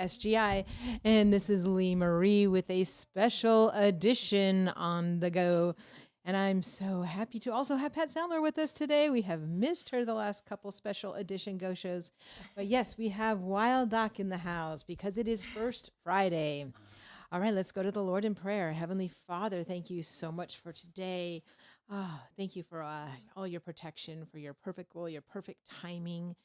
WSGI. And this is Lee Marie with a special edition on the go. And I'm so happy to also have Pat Samler with us today. We have missed her the last couple special edition Go shows. But yes, we have Wild Doc in the house because it is First Friday. All right, let's go to the Lord in prayer. Heavenly Father, thank you so much for today. Oh, thank you for all your protection, for your perfect will, your perfect timing.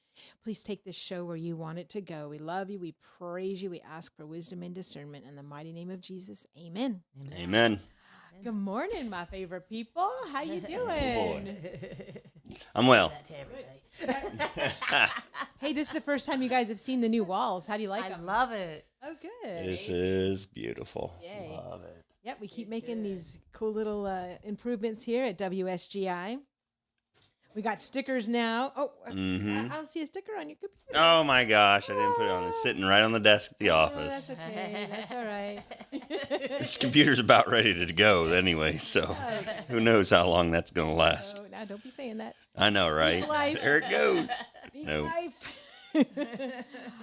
Please take this show where you want it to go. We love you. We praise you. We ask for wisdom and discernment. In the mighty name of Jesus, amen. Amen. Good morning, my favorite people. How you doing? I'm well. Hey, this is the first time you guys have seen the new walls. How do you like I them? love it. Oh, good. This is beautiful. Yay. Love it. Yep, we keep making these cool little improvements here at WSGI. We got stickers now. Oh, I'll see a sticker on your computer. Oh my gosh, I didn't put it on. It's sitting right on the desk at the Oh, office. that's okay. That's all right. This computer's about ready to go anyway, so who knows how long that's going to last. Oh, now don't be saying that. I know, right? Speak life. There it goes. Speak No. life.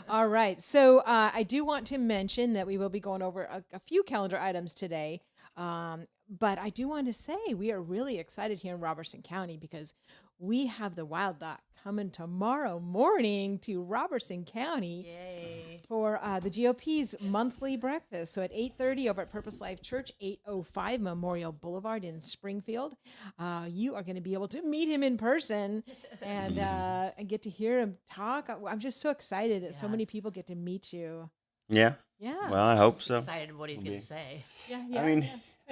All right. So I do want to mention that we will be going over a few calendar items today. But I do want to say we are really excited here in Robertson County because we have the Wild Doc coming tomorrow morning to Robertson County. Yay. For the GOP's monthly breakfast. So at 8:30 over at Purpose Life Church, 805 Memorial Boulevard in Springfield, you are going to be able to meet him in person and get to hear him talk. I'm just so excited that so many people get to meet you. Yeah. Yeah. Well, I hope so. Excited what he's going to say. Yeah. I mean,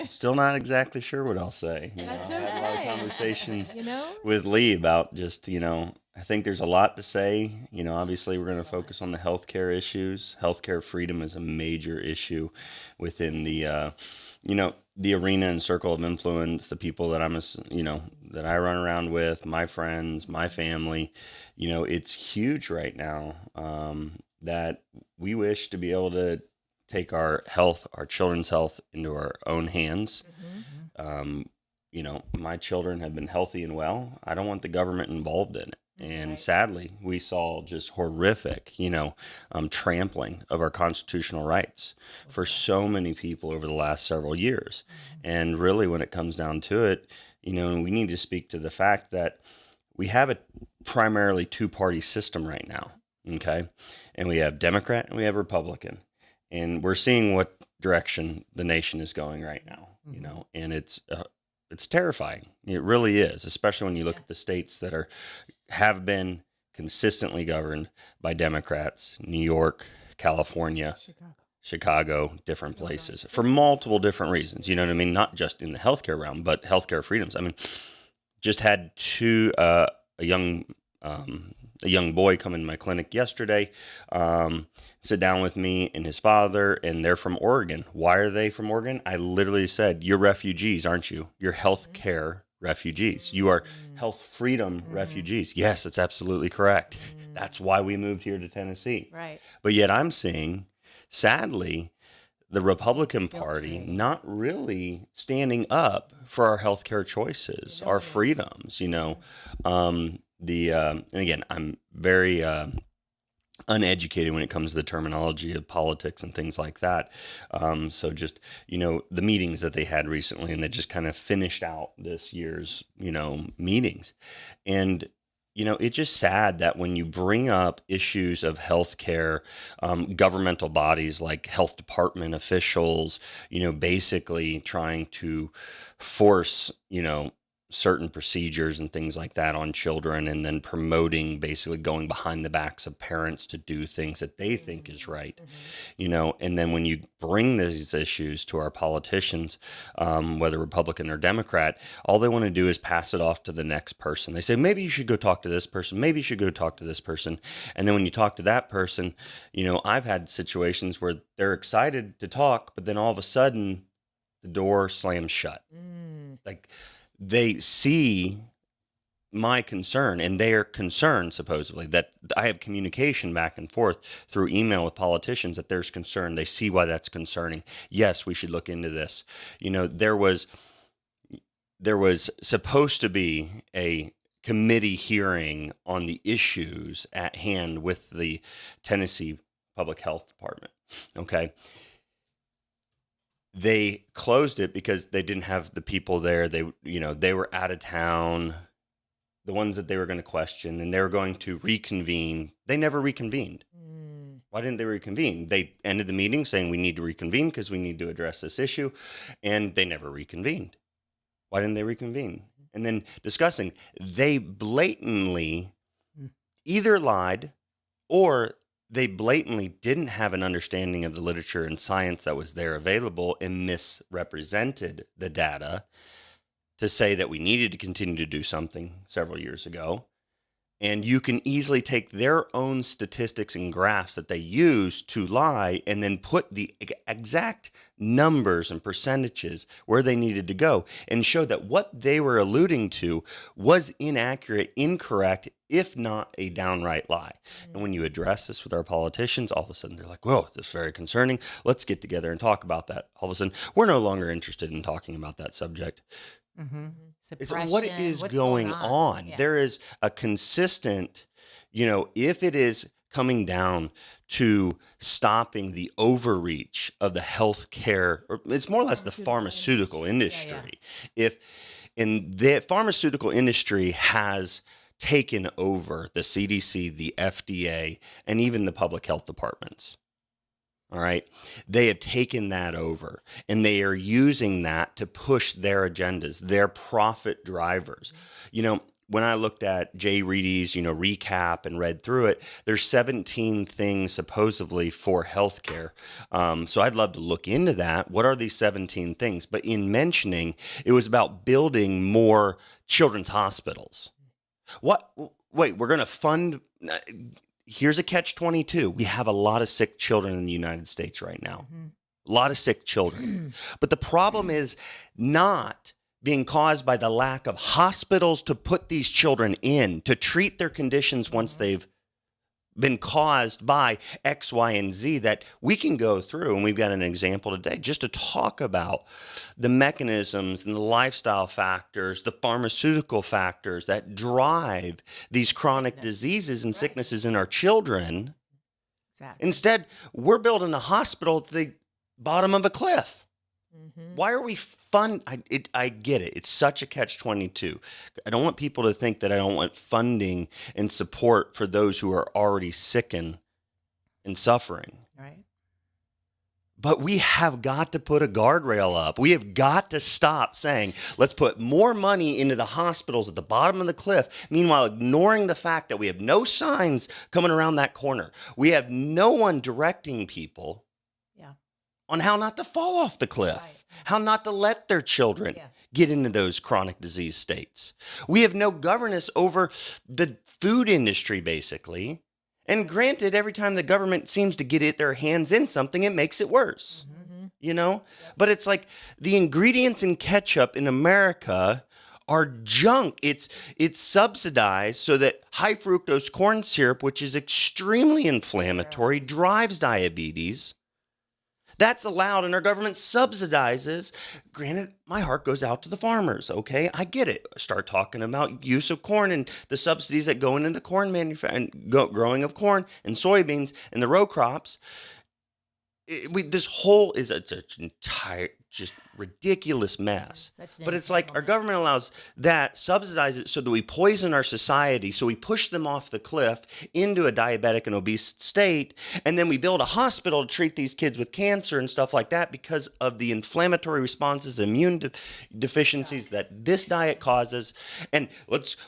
still not exactly sure what I'll say. That's I've had a lot of okay. conversations You know? with Lee about just, I think there's a lot to say. Obviously we're going to focus on the healthcare issues. Healthcare freedom is a major issue within the, the arena and circle of influence, the people that that I run around with, my friends, my family. It's huge right now that we wish to be able to take our health, our children's health into our own hands. My children have been healthy and well. I don't want the government involved in it. And sadly, we saw just horrific, trampling of our constitutional rights for so many people over the last several years. And really, when it comes down to it, we need to speak to the fact that we have a primarily two-party system right now, okay? And we have Democrat and we have Republican. And we're seeing what direction the nation is going right now, and it's terrifying. It really is, especially when you look at the states that have been consistently governed by Democrats: New York, California, Chicago, different places for multiple different reasons. You know what I mean? Not just in the healthcare realm, but healthcare freedoms. I mean, just had a young boy come in my clinic yesterday, sit down with me and his father, and they're from Oregon. Why are they from Oregon? I literally said, "You're refugees, aren't you? You're healthcare refugees. You are health freedom refugees." Yes, that's absolutely correct. That's why we moved here to Tennessee. Right. But yet I'm seeing, sadly, the Republican Party not really standing up for our healthcare choices, our freedoms, and again, I'm very uneducated when it comes to the terminology of politics and things like that. So just, the meetings that they had recently, and they just kind of finished out this year's, meetings. And, it's just sad that when you bring up issues of healthcare, governmental bodies like health department officials, basically trying to force, certain procedures and things like that on children, and then promoting, basically going behind the backs of parents to do things that they think is right, and then when you bring these issues to our politicians, whether Republican or Democrat, all they want to do is pass it off to the next person. They say, maybe you should go talk to this person. Maybe you should go talk to this person. And then when you talk to that person, I've had situations where they're excited to talk, but then all of a sudden the door slams shut. Like, they see my concern, and they are concerned, supposedly, that I have communication back and forth through email with politicians, that there's concern. They see why that's concerning. Yes, we should look into this. There was supposed to be a committee hearing on the issues at hand with the Tennessee public health department. Okay. They closed it because they didn't have the people there. They were out of town, the ones that they were going to question, and they were going to reconvene. They never reconvened. Why didn't they reconvene? They ended the meeting saying we need to reconvene because we need to address this issue, and they never reconvened. Why didn't they reconvene? And then discussing, they blatantly either lied or they blatantly didn't have an understanding of the literature and science that was there available and misrepresented the data to say that we needed to continue to do something several years ago. And you can easily take their own statistics and graphs that they use to lie and then put the exact numbers and percentages where they needed to go and show that what they were alluding to was inaccurate, incorrect, if not a downright lie. And when you address this with our politicians, all of a sudden they're like, whoa, this is very concerning. Let's get together and talk about that. All of a sudden, we're no longer interested in talking about that subject. It's what is going on. Yeah. There is a consistent, if it is coming down to stopping the overreach of the healthcare, or it's more or less the pharmaceutical industry. And the pharmaceutical industry has taken over the CDC, the FDA, and even the public health departments. All right. They have taken that over and they are using that to push their agendas, their profit drivers. When I looked at Jay Reedy's, recap and read through it, there's 17 things supposedly for healthcare. So I'd love to look into that. What are these 17 things? But in mentioning, it was about building more children's hospitals. Wait, we're going to fund... Here's a catch-22. We have a lot of sick children in the United States right now. A lot of sick children. But the problem is not being caused by the lack of hospitals to put these children in, to treat their conditions once they've been caused by X, Y, and Z that we can go through. And we've got an example today just to talk about the mechanisms and the lifestyle factors, the pharmaceutical factors that drive these chronic diseases and sicknesses in our children. Exactly. Instead, we're building a hospital at the bottom of a cliff. Why are we I get it. It's such a catch-22. I don't want people to think that I don't want funding and support for those who are already sick and suffering. Right. But we have got to put a guardrail up. We have got to stop saying, let's put more money into the hospitals at the bottom of the cliff, meanwhile ignoring the fact that we have no signs coming around that corner. We have no one directing people on how not to fall off the cliff, how not to let their children get into those chronic disease states. We have no governance over the food industry, basically. And granted, every time the government seems to get their hands in something, it makes it worse, But it's like the ingredients in ketchup in America are junk. It's subsidized so that high fructose corn syrup, which is extremely inflammatory, drives diabetes. That's allowed, and our government subsidizes. Granted, my heart goes out to the farmers, okay? I get it. Start talking about use of corn and the subsidies that go into the corn growing of corn and soybeans and the row crops. This whole is an entire just ridiculous mess. But it's like our government allows that, subsidizes it so that we poison our society, so we push them off the cliff into a diabetic and obese state, and then we build a hospital to treat these kids with cancer and stuff like that because of the inflammatory responses, immune deficiencies that this diet causes. And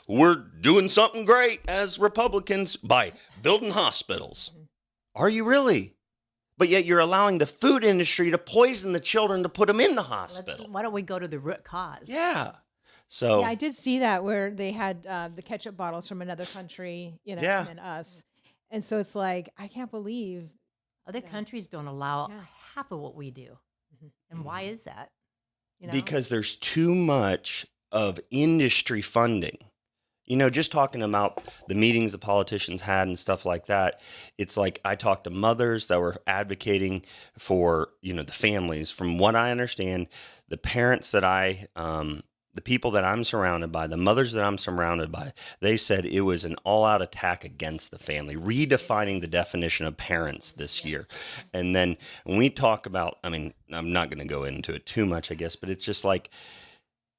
we're doing something great as Republicans by building hospitals. Are you really? But yet you're allowing the food industry to poison the children to put them in the hospital. Why don't we go to the root cause? Yeah. So I did see that where they had the ketchup bottles from another country, and then us. And so it's like, I can't believe. Other countries don't allow half of what we do. And why is that? Because there's too much of industry funding. Just talking about the meetings the politicians had and stuff like that, it's like I talked to mothers that were advocating for, the families. From what I understand, the parents that I the people that I'm surrounded by, the mothers that I'm surrounded by, they said it was an all-out attack against the family, redefining the definition of parents this year. And then when we talk about, I mean, I'm not going to go into it too much, I guess, but it's just like,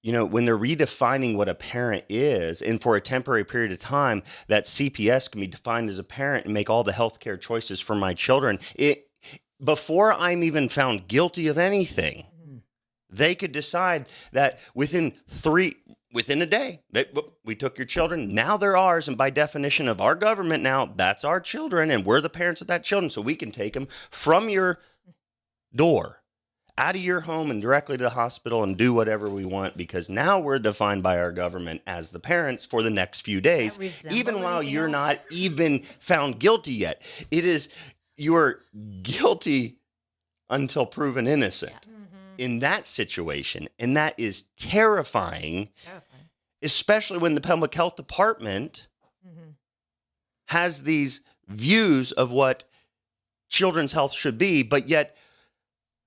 when they're redefining what a parent is, and for a temporary period of time, that CPS can be defined as a parent and make all the healthcare choices for my children. Before I'm even found guilty of anything, they could decide that within a day, that we took your children, now they're ours, and by definition of our government now, that's our children, and we're the parents of that children, so we can take them from your door, out of your home, and directly to the hospital and do whatever we want, because now we're defined by our government as the parents for the next few days, even while you're not even found guilty yet. It is, you're guilty until proven innocent. Yeah. In that situation. And that is terrifying, especially when the public health department has these views of what children's health should be, but yet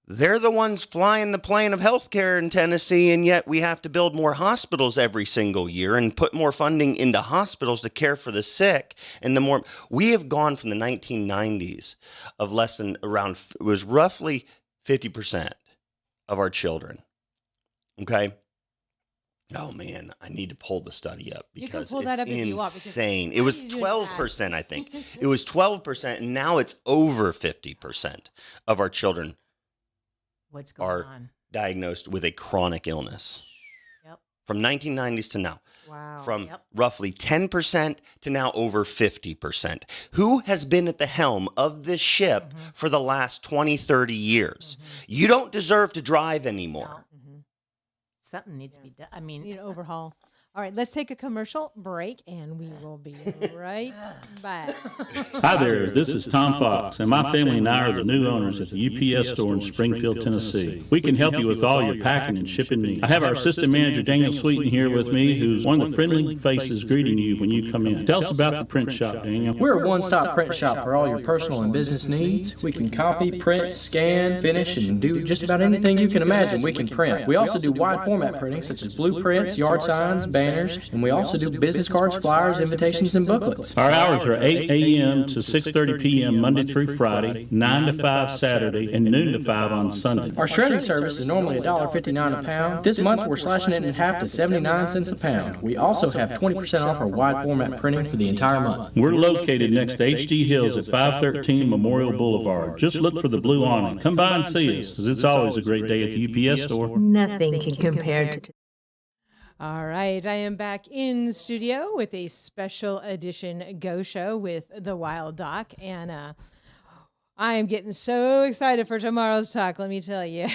they're the ones flying the plane of healthcare in Tennessee, and yet we have to build more hospitals every single year and put more funding into hospitals to care for the sick. And the more we have gone from the 1990s of less than around, it was roughly 50% of our children. Okay. Oh man, I need to pull the study up because it's insane. It was 12%, I think. It was 12%, and now it's over 50% of our children are diagnosed with a chronic illness. Yep. From 1990s to now. Wow. From roughly 10% to now over 50%. Who has been at the helm of this ship for the last 20, 30 years? You don't deserve to drive anymore. No. Something needs to be done. I mean, need an overhaul. All right, let's take a commercial break, and we will be right back. Hi there, this is Tom Fox, and my family and I are the new owners at the UPS store in Springfield, Tennessee. We can help you with all your packing and shipping needs. I have our assistant manager, Daniel Sweeten, here with me, who's one of the friendly faces greeting you when you come in. Tell us about the print shop, Daniel. We're a one-stop print shop for all your personal and business needs. We can copy, print, scan, finish, and do just about anything you can imagine we can print. We also do wide format printing, such as blueprints, yard signs, banners, and we also do business cards, flyers, invitations, and booklets. Our hours are 8 a.m. to 6:30 p.m. Monday through Friday, 9 to 5 Saturday, and noon to 5 on Sunday. Our shredding service is normally $1.59 a pound. This month, we're slashing it in half to 79 cents a pound. We also have 20% off our wide format printing for the entire month. We're located next to HD Hills at 513 Memorial Boulevard. Just look for the blue awning. Come by and see us, as it's always a great day at the UPS store. Nothing can compare to. All right, I am back in studio with a special edition Go Show with the Wild Doc, and I am getting so excited for tomorrow's talk, let me tell you.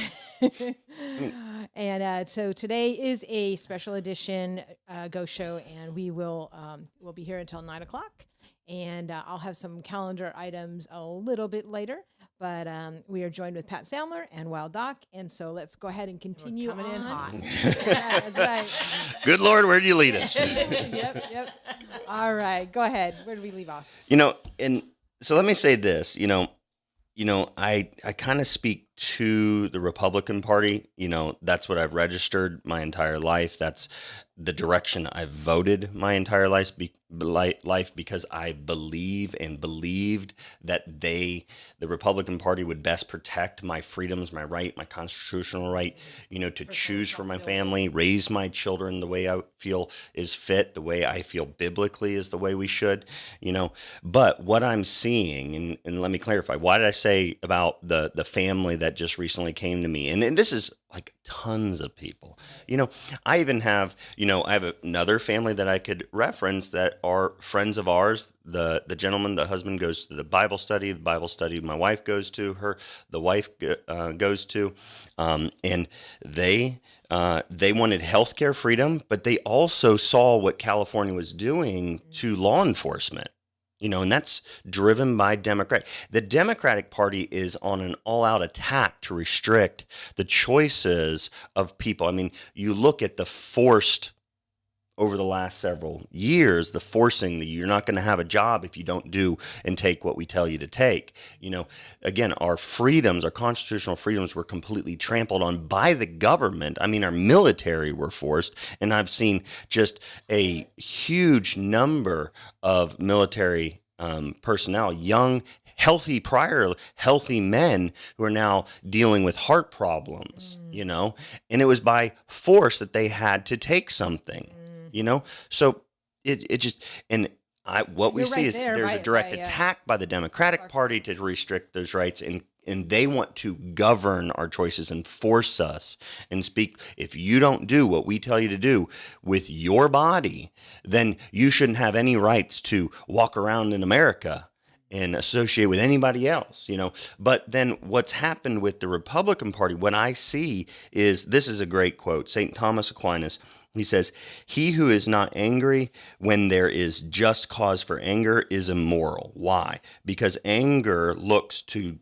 And so today is a special edition Go Show, and we'll be here until 9 o'clock, and I'll have some calendar items a little bit later. But we are joined with Pat Samler and Wild Doc, and so let's go ahead and continue coming in hot. Yeah, that's right. Good Lord, where do you lead us? Yep. All right, go ahead. Where do we leave off? And so let me say this. I kind of speak to the Republican Party. That's what I've registered my entire life. That's the direction I've voted my entire life because I believe and believed that the Republican Party would best protect my freedoms, my right, my constitutional right, to choose for my family, raise my children the way I feel is fit, the way I feel biblically is the way we should, But what I'm seeing, and let me clarify, why did I say about the family that just recently came to me? And this is like tons of people. I even have, I have another family that I could reference that are friends of ours. The gentleman, the husband goes to the Bible study my wife goes to, the wife goes to, and they wanted healthcare freedom, but they also saw what California was doing to law enforcement. And that's driven by Democrat. The Democratic Party is on an all-out attack to restrict the choices of people. I mean, you look at the forced over the last several years, the forcing that you're not going to have a job if you don't do and take what we tell you to take. Again, our freedoms, our constitutional freedoms were completely trampled on by the government. I mean, our military were forced, and I've seen just a huge number of military personnel, young, healthy men who are now dealing with heart problems, and it was by force that they had to take something, so it just, and what we You're see right is there there's a direct attack by the Democratic Party to restrict those rights, and they want to govern our choices and force us and speak. If you don't do what we tell you to do with your body, then you shouldn't have any rights to walk around in America and associate with anybody else, But then what's happened with the Republican Party, what I see is, this is a great quote, St. Thomas Aquinas. He says, "He who is not angry when there is just cause for anger is immoral." Why? Because anger looks to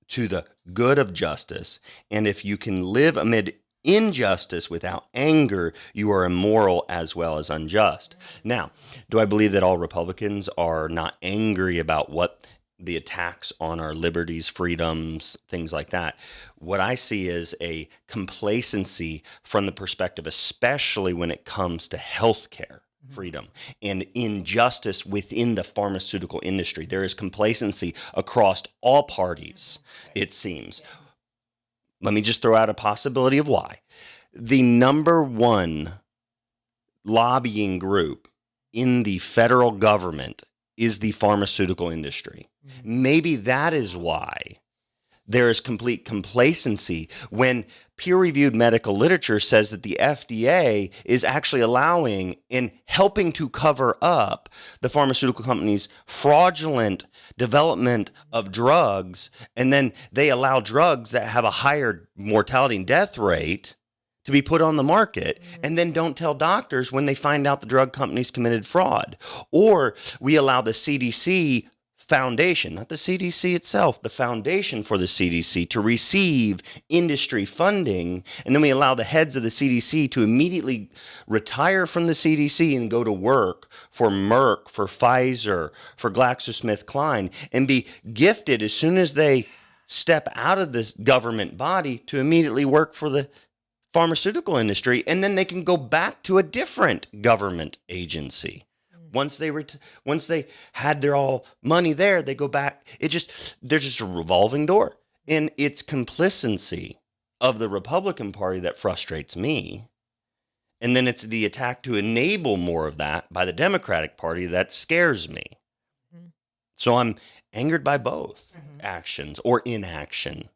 the good of justice, and if you can live amid injustice without anger, you are immoral as well as unjust. Now, do I believe that all Republicans are not angry about what the attacks on our liberties, freedoms, things like that? What I see is a complacency from the perspective, especially when it comes to healthcare freedom and injustice within the pharmaceutical industry. There is complacency across all parties, it seems. Let me just throw out a possibility of why. The number one lobbying group in the federal government is the pharmaceutical industry. Maybe that is why there is complete complacency when peer-reviewed medical literature says that the FDA is actually allowing and helping to cover up the pharmaceutical companies' fraudulent development of drugs, and then they allow drugs that have a higher mortality and death rate to be put on the market, and then don't tell doctors when they find out the drug companies committed fraud. Or we allow the CDC foundation, not the CDC itself, the foundation for the CDC to receive industry funding, and then we allow the heads of the CDC to immediately retire from the CDC and go to work for Merck, for Pfizer, for GlaxoSmithKline, and be gifted as soon as they step out of this government body to immediately work for the pharmaceutical industry, and then they can go back to a different government agency. Once they had their all money there, they go back. There's just a revolving door. And it's complacency of the Republican Party that frustrates me. And then it's the attack to enable more of that by the Democratic Party that scares me. Mm-hmm. So I'm angered by both actions or inaction.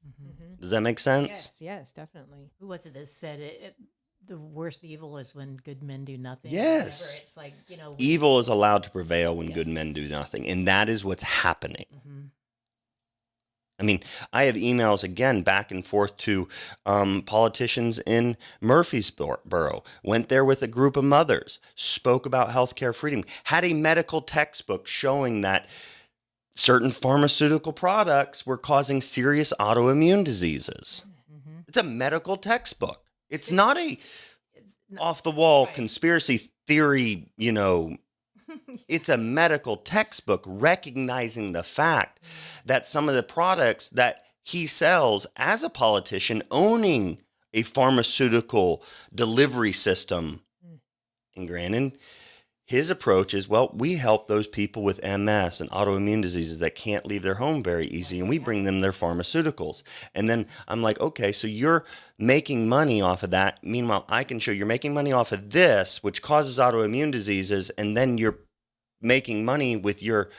Mm-hmm. Does that make sense? Yes, definitely. Who was it that said it? The worst evil is when good men do nothing. Yes. It's like, evil is allowed to prevail when good men do nothing. And that is what's happening. Mm-hmm. I mean, I have emails again back and forth to politicians in Murfreesboro, went there with a group of mothers, spoke about healthcare freedom, had a medical textbook showing that certain pharmaceutical products were causing serious autoimmune diseases. Mm-hmm. It's a medical textbook. It's not off-the-wall conspiracy theory, It's a medical textbook recognizing the fact that some of the products that he sells as a politician, owning a pharmaceutical delivery system, and granted, his approach is, well, we help those people with MS and autoimmune diseases that can't leave their home very easy, and we bring them their pharmaceuticals. And then I'm like, okay, so you're making money off of that. Meanwhile, I can show you're making money off of this, which causes autoimmune diseases, and then you're making money with your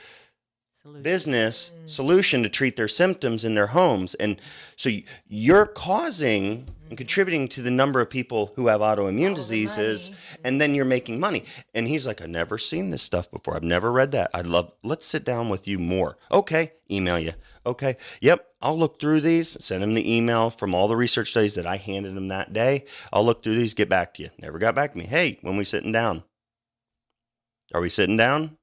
business solution to treat their symptoms in their homes. And so you're causing and contributing to the number of people who have autoimmune diseases, and then you're making money. And he's like, I've never seen this stuff before. I've never read that. Let's sit down with you more. Okay, email you. Okay, yep, I'll look through these, send him the email from all the research studies that I handed him that day. I'll look through these, get back to you. Never got back to me. Hey, when we sitting down? Are we sitting down?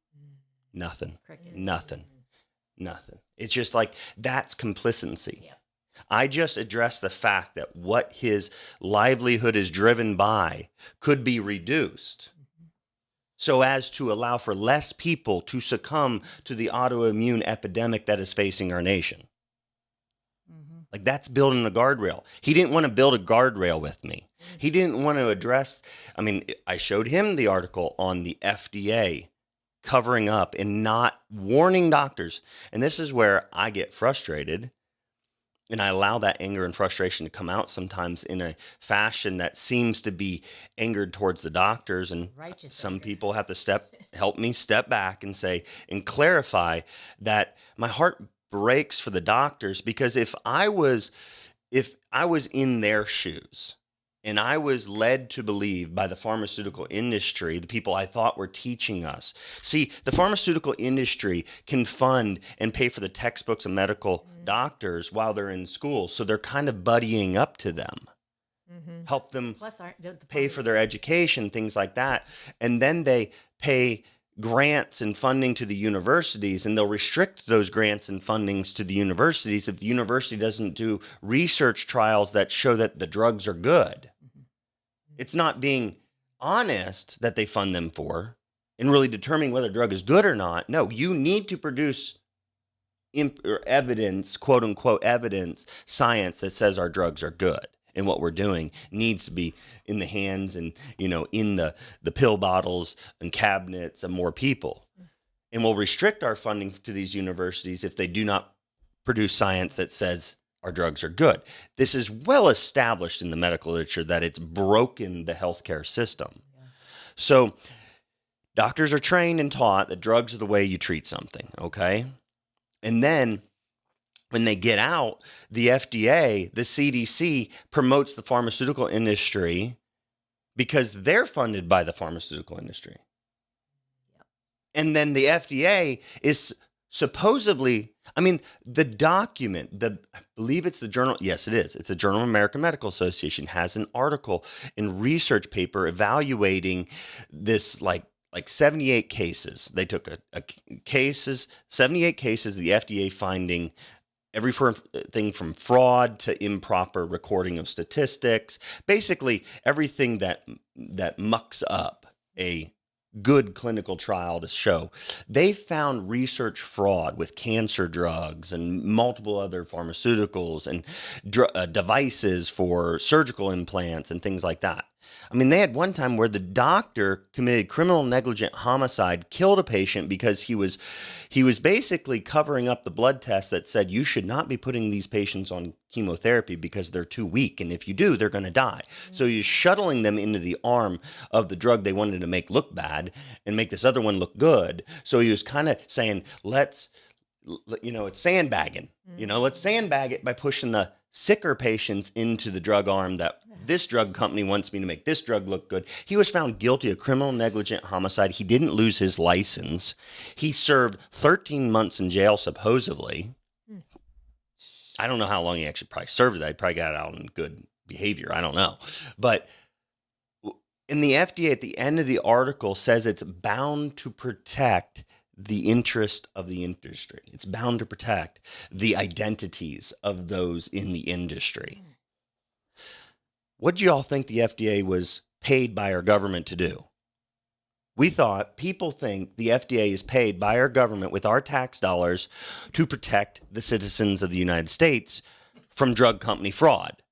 Nothing. Nothing. It's just like, that's complacency. Yeah. I just addressed the fact that what his livelihood is driven by could be reduced. so as to allow for less people to succumb to the autoimmune epidemic that is facing our nation. Like, that's building a guardrail. He didn't want to build a guardrail with me. He didn't want to address, I showed him the article on the FDA covering up and not warning doctors. And this is where I get frustrated. And I allow that anger and frustration to come out sometimes in a fashion that seems to be angered towards the doctors. And Righteous some anger. people have to help me step back and say, and clarify that my heart breaks for the doctors, because if I was in their shoes and I was led to believe by the pharmaceutical industry, the people I thought were teaching us. See, the pharmaceutical industry can fund and pay for the textbooks of medical doctors while they're in school. So they're kind of buddying up to them, help them Plus, the pay for their education, things like that. And then they pay grants and funding to the universities, and they'll restrict those grants and fundings to the universities if the university doesn't do research trials that show that the drugs are good. It's not being honest that they fund them for and really determining whether a drug is good or not. No, you need to produce evidence, quote unquote evidence, science that says our drugs are good. And what we're doing needs to be in the hands and, in the pill bottles and cabinets of more people. And we'll restrict our funding to these universities if they do not produce science that says our drugs are good. This is well established in the medical literature that it's broken the healthcare system. Yeah. So doctors are trained and taught that drugs are the way you treat something, okay? And then when they get out, the FDA, the CDC promotes the pharmaceutical industry because they're funded by the pharmaceutical industry. Yep. And then the FDA is supposedly, the document, I believe it's the journal. Yes, it is. It's the Journal of American Medical Association has an article and research paper evaluating this, like 78 cases. They took 78 cases, the FDA finding everything from fraud to improper recording of statistics, basically everything that mucks up a good clinical trial to show. They found research fraud with cancer drugs and multiple other pharmaceuticals and devices for surgical implants and things like that. They had one time where the doctor committed criminal negligent homicide, killed a patient because he was basically covering up the blood test that said you should not be putting these patients on chemotherapy because they're too weak, and if you do, they're going to die. So he's shuttling them into the arm of the drug they wanted to make look bad and make this other one look good. So he was kind of saying, it's sandbagging. Let's sandbag it by pushing the sicker patients into the drug arm that this drug company wants me to make this drug look good. He was found guilty of criminal negligent homicide. He didn't lose his license. He served 13 months in jail, supposedly. I don't know how long he actually probably served that. He probably got out in good behavior. I don't know. But in the FDA, at the end of the article, says it's bound to protect the interest of the industry. It's bound to protect the identities of those in the industry. What do y'all think the FDA was paid by our government to do? People think the FDA is paid by our government with our tax dollars to protect the citizens of the United States from drug company fraud.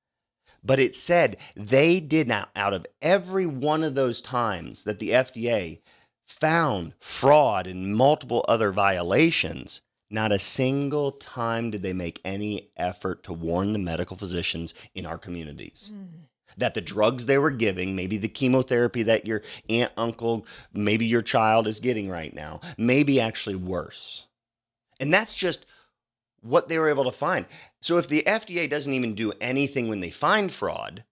But it said they did not, out of every one of those times that the FDA found fraud and multiple other violations, not a single time did they make any effort to warn the medical physicians in our communities that the drugs they were giving, maybe the chemotherapy that your aunt, uncle, maybe your child is getting right now, may be actually worse. And that's just what they were able to find. So if the FDA doesn't even do anything when they find fraud,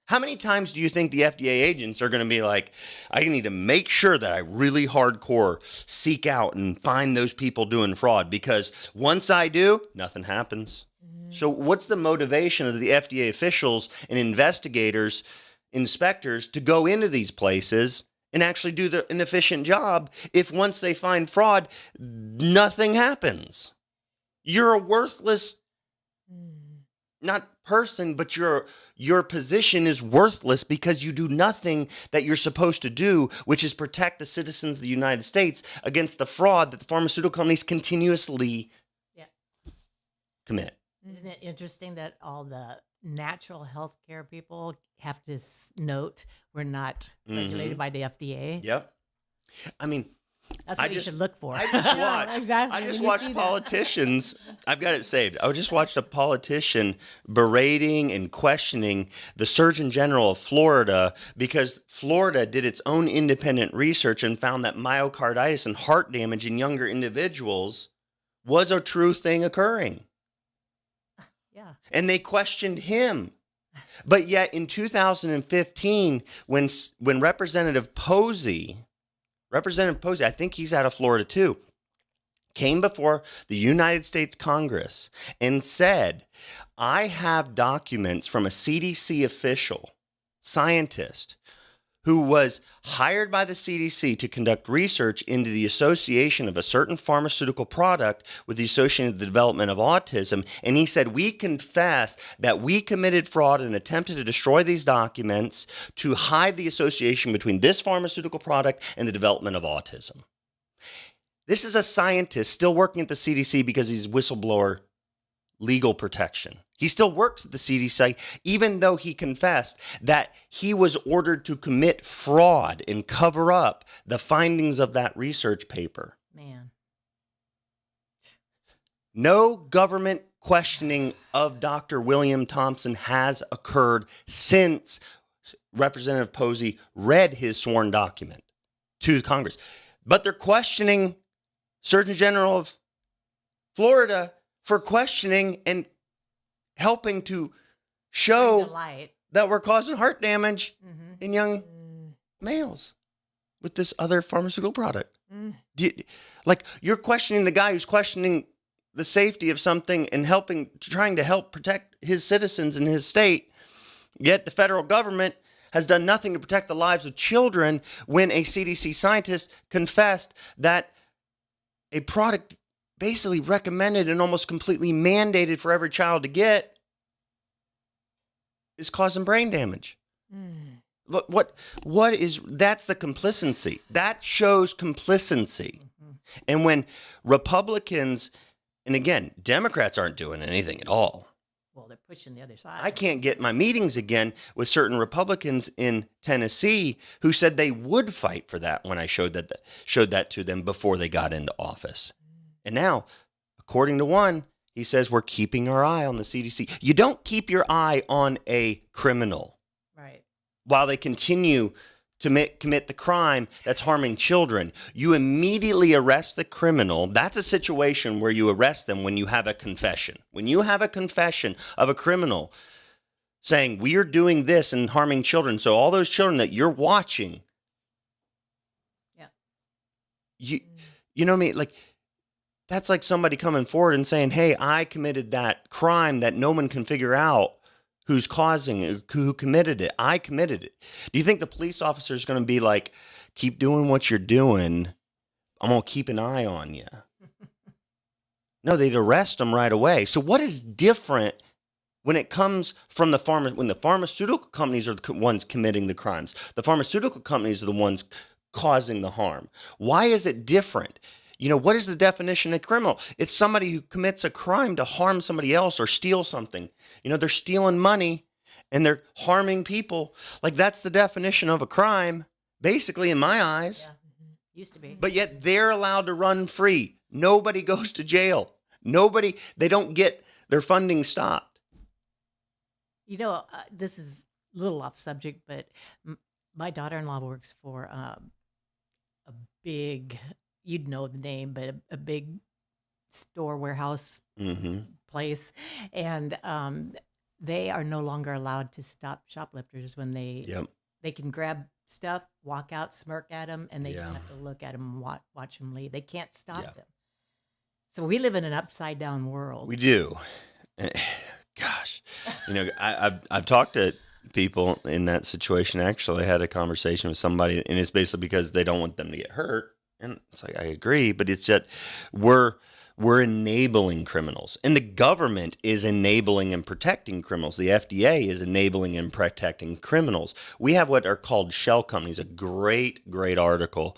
how many times do you think the FDA agents are going to be like, I need to make sure that I really hardcore seek out and find those people doing fraud, because once I do, nothing happens. So what's the motivation of the FDA officials and investigators, inspectors to go into these places and actually do an efficient job if once they find fraud, nothing happens? You're a worthless, not person, but your position is worthless because you do nothing that you're supposed to do, which is protect the citizens of the United States against the fraud that the pharmaceutical companies continuously commit. Isn't it interesting that all the natural health care people have to note we're not regulated by the FDA? Yep. I mean, That's what you should look for. I just watched. exactly. I just When you watched see that. politicians. I've got it saved. I just watched a politician berating and questioning the Surgeon General of Florida because Florida did its own independent research and found that myocarditis and heart damage in younger individuals was a true thing occurring. Yeah. And they questioned him. But yet in 2015, when Representative Posey, I think he's out of Florida too, came before the United States Congress and said, I have documents from a CDC official, scientist, who was hired by the CDC to conduct research into the association of a certain pharmaceutical product with the associated development of autism. And he said, we confess that we committed fraud and attempted to destroy these documents to hide the association between this pharmaceutical product and the development of autism. This is a scientist still working at the CDC because he's whistleblower legal protection. He still works at the CDC, even though he confessed that he was ordered to commit fraud and cover up the findings of that research paper. Man. No government questioning of Dr. William Thompson has occurred since Representative Posey read his sworn document to Congress. But they're questioning Surgeon General of Florida for questioning and helping to show Light. that we're causing heart damage Mm-hmm. in young males with this other pharmaceutical product. You're questioning the guy who's questioning the safety of something and trying to help protect his citizens in his state. Yet the federal government has done nothing to protect the lives of children when a CDC scientist confessed that a product basically recommended and almost completely mandated for every child to get is causing brain damage. That's the complacency. That shows complacency. And when Republicans, and again, Democrats aren't doing anything at all. Well, they're pushing the other side. I can't get my meetings again with certain Republicans in Tennessee who said they would fight for that when I showed that to them before they got into office. And now, according to one, he says we're keeping our eye on the CDC. You don't keep your eye on a criminal Right. while they continue to commit the crime that's harming children. You immediately arrest the criminal. That's a situation where you arrest them when you have a confession. When you have a confession of a criminal saying, we are doing this and harming children, so all those children that you're watching, you know what I mean? Like, that's like somebody coming forward and saying, hey, I committed that crime that no one can figure out who's causing it, who committed it. I committed it. Do you think the police officer is going to be like, keep doing what you're doing, I'm going to keep an eye on you? No, they'd arrest them right away. So what is different when it comes from when the pharmaceutical companies are the ones committing the crimes? The pharmaceutical companies are the ones causing the harm. Why is it different? You know, what is the definition of criminal? It's somebody who commits a crime to harm somebody else or steal something. You know, they're stealing money and they're harming people. Like, that's the definition of a crime, basically, in my eyes. Yeah. Used to be. But yet they're allowed to run free. Nobody goes to jail. They don't get their funding stopped. You know, this is a little off subject, but my daughter-in-law works for a big, you'd know the name, but a big store warehouse place. And they are no longer allowed to stop shoplifters when they can grab stuff, walk out, smirk at them, and they just have to look at them and watch them leave. They can't stop them. So we live in an upside down world. We do. Gosh, you know, I've talked to people in that situation. Actually, I had a conversation with somebody, and it's basically because they don't want them to get hurt. And it's like, I agree, but it's that we're We're enabling criminals, and the government is enabling and protecting criminals. The FDA is enabling and protecting criminals. We have what are called shell companies, a great article.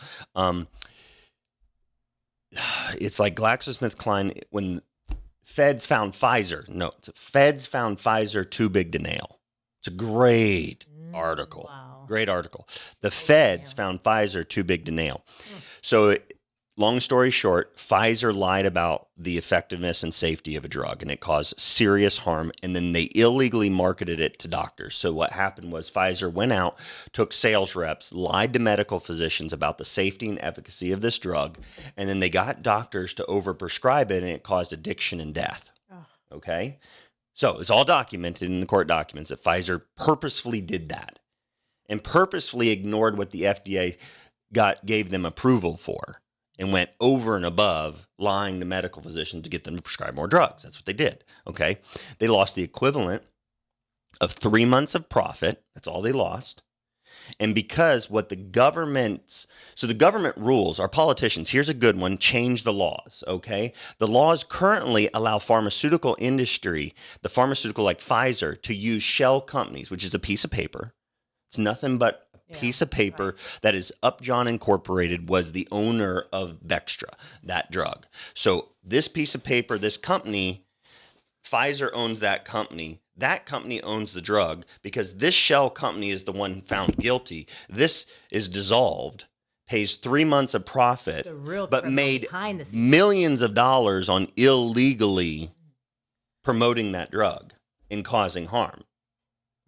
It's like GlaxoSmithKline when Feds found Pfizer. No, Feds found Pfizer too big to nail. It's a great article. Wow. Great article. The Feds found Pfizer too big to nail. So long story short, Pfizer lied about the effectiveness and safety of a drug, and it caused serious harm, and then they illegally marketed it to doctors. So what happened was Pfizer went out, took sales reps, lied to medical physicians about the safety and efficacy of this drug, and then they got doctors to overprescribe it, and it caused addiction and death. Okay? So it's all documented in the court documents that Pfizer purposefully did that and purposefully ignored what the FDA gave them approval for, and went over and above lying to medical physicians to get them to prescribe more drugs. That's what they did, okay? They lost the equivalent of 3 months of profit. That's all they lost. And because what the government rules, our politicians, here's a good one, change the laws, okay? The laws currently allow pharmaceutical industry, the pharmaceutical like Pfizer, to use shell companies, which is a piece of paper. It's nothing but piece of paper that is Upjohn Incorporated was the owner of Bextra, that drug. So this piece of paper, this company, Pfizer owns that company. That company owns the drug because this shell company is the one found guilty. This is dissolved, pays 3 months of profit, but made millions of dollars on illegally promoting that drug and causing harm.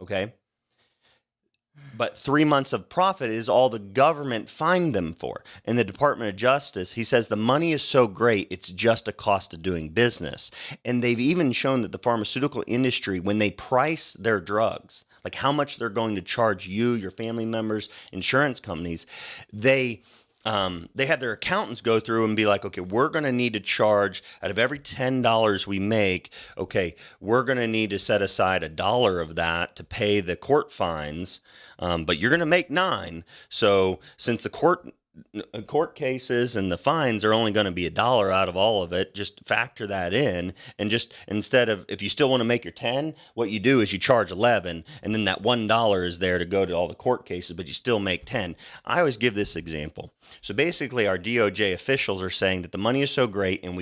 Okay? But 3 months of profit is all the government fined them for. In the Department of Justice, he says the money is so great, it's just a cost of doing business. And they've even shown that the pharmaceutical industry, when they price their drugs, like how much they're going to charge you, your family members, insurance companies, they have their accountants go through and be like, okay, we're going to need to charge out of every $10 we make. Okay, we're going to need to set aside $1 of that to pay the court fines. But you're going to make $9. So since the court cases and the fines are only going to be $1 out of all of it, just factor that in, and just instead of, if you still want to make your 10, what you do is you charge 11, and then that $1 is there to go to all the court cases, but you still make 10. I always give this example. So basically our DOJ officials are saying that the money is so great and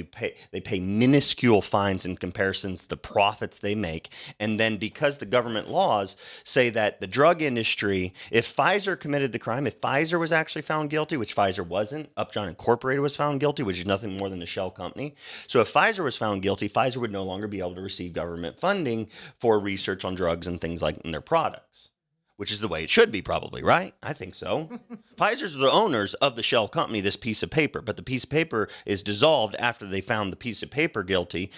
they pay minuscule fines in comparison to the profits they make. And then because the government laws say that the drug industry, if Pfizer committed the crime, if Pfizer was actually found guilty, which Pfizer wasn't, Upjohn Incorporated was found guilty, which is nothing more than a shell company. So if Pfizer was found guilty, Pfizer would no longer be able to receive government funding for research on drugs and things like in their products, which is the way it should be probably, right? I think so. Pfizer's the owners of the shell company, this piece of paper, but the piece of paper is dissolved after they found the piece of paper guilty.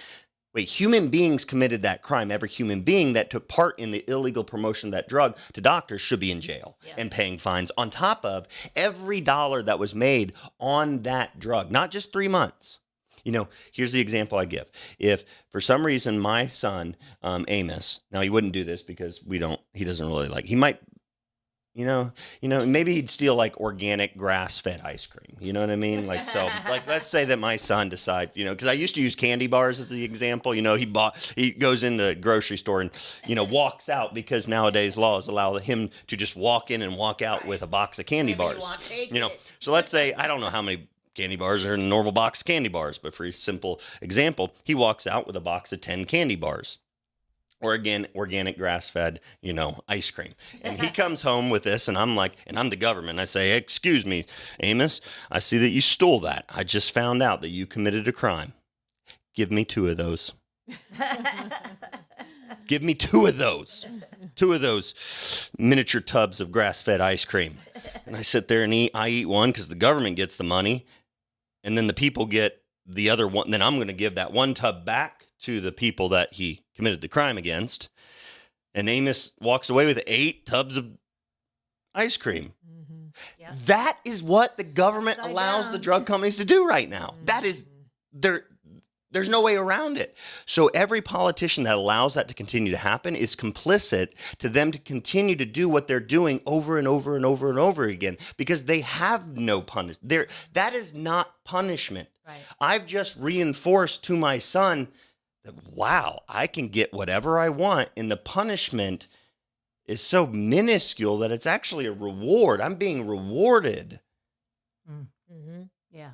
Wait, human beings committed that crime. Every human being that took part in the illegal promotion of that drug to doctors should be in jail and paying fines on top of every dollar that was made on that drug, not just 3 months. You know, here's the example I give. If for some reason my son, Amos, now he wouldn't do this because he doesn't really like, he might, you know, maybe he'd steal like organic grass-fed ice cream. You know what I mean? Like, so, like, let's say that my son decides, because I used to use candy bars as the example. He goes in the grocery store and, walks out because nowadays laws allow him to just walk in and walk out with a box of candy bars. So let's say, I don't know how many candy bars are in a normal box of candy bars, but for a simple example, he walks out with a box of 10 candy bars. Or again, organic grass-fed, ice cream. And he comes home with this, and I'm the government. I say, excuse me, Amos, I see that you stole that. I just found out that you committed a crime. Give me 2 of those. Give me 2 of those. 2 of those miniature tubs of grass-fed ice cream. And I sit there and eat. I eat one because the government gets the money, and then the people get the other one. Then I'm going to give that one tub back to the people that he committed the crime against. And Amos walks away with 8 tubs of ice cream. Mm-hmm. Yeah. That is what the government allows the drug companies to do right now. That is, they're There's no way around it. So every politician that allows that to continue to happen is complicit to them to continue to do what they're doing over and over and over and over again, because they have no punishment. That is not punishment. Right. I've just reinforced to my son that, wow, I can get whatever I want, and the punishment is so minuscule that it's actually a reward. I'm being rewarded. Mm-hmm. Yeah.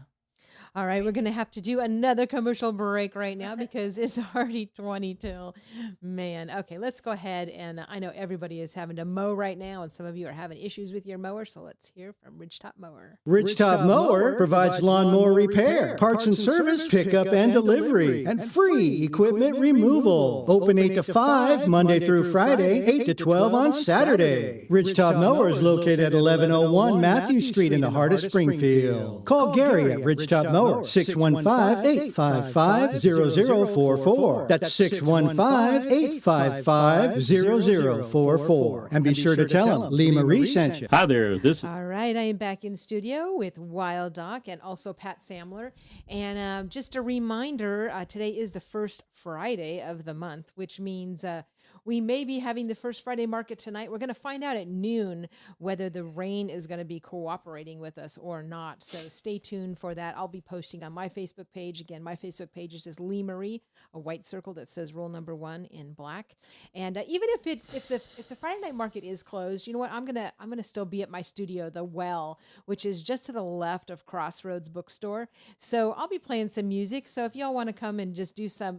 All right, we're going to have to do another commercial break right now because it's already 20 till. Man, okay, let's go ahead. And I know everybody is having to mow right now, and some of you are having issues with your mower, so let's hear from Ridgetop Mower. Ridgetop Mower provides lawnmower repair, parts and service, pickup and delivery, and free equipment removal. Open 8 to 5, Monday through Friday, 8 to 12 on Saturday. Ridgetop Mower is located at 1101 Matthew Street in the heart of Springfield. Call Gary at Ridgetop Mower, 615-855-0044. That's 615-855-0044. And be sure to tell him Lee Marie sent you. Hi there. All right, I am back in studio with Wild Doc and also Pat Samler. And just a reminder, today is the first Friday of the month, which means we may be having the first Friday market tonight. We're going to find out at noon whether the rain is going to be cooperating with us or not. So stay tuned for that. I'll be posting on my Facebook page. Again, my Facebook page is just Lee Marie, a white circle that says rule number 1 in black. And even if the Friday night market is closed, you know what? I'm gonna still be at my studio, The Well, which is just to the left of Crossroads Bookstore. So I'll be playing some music. So if y'all want to come and just do some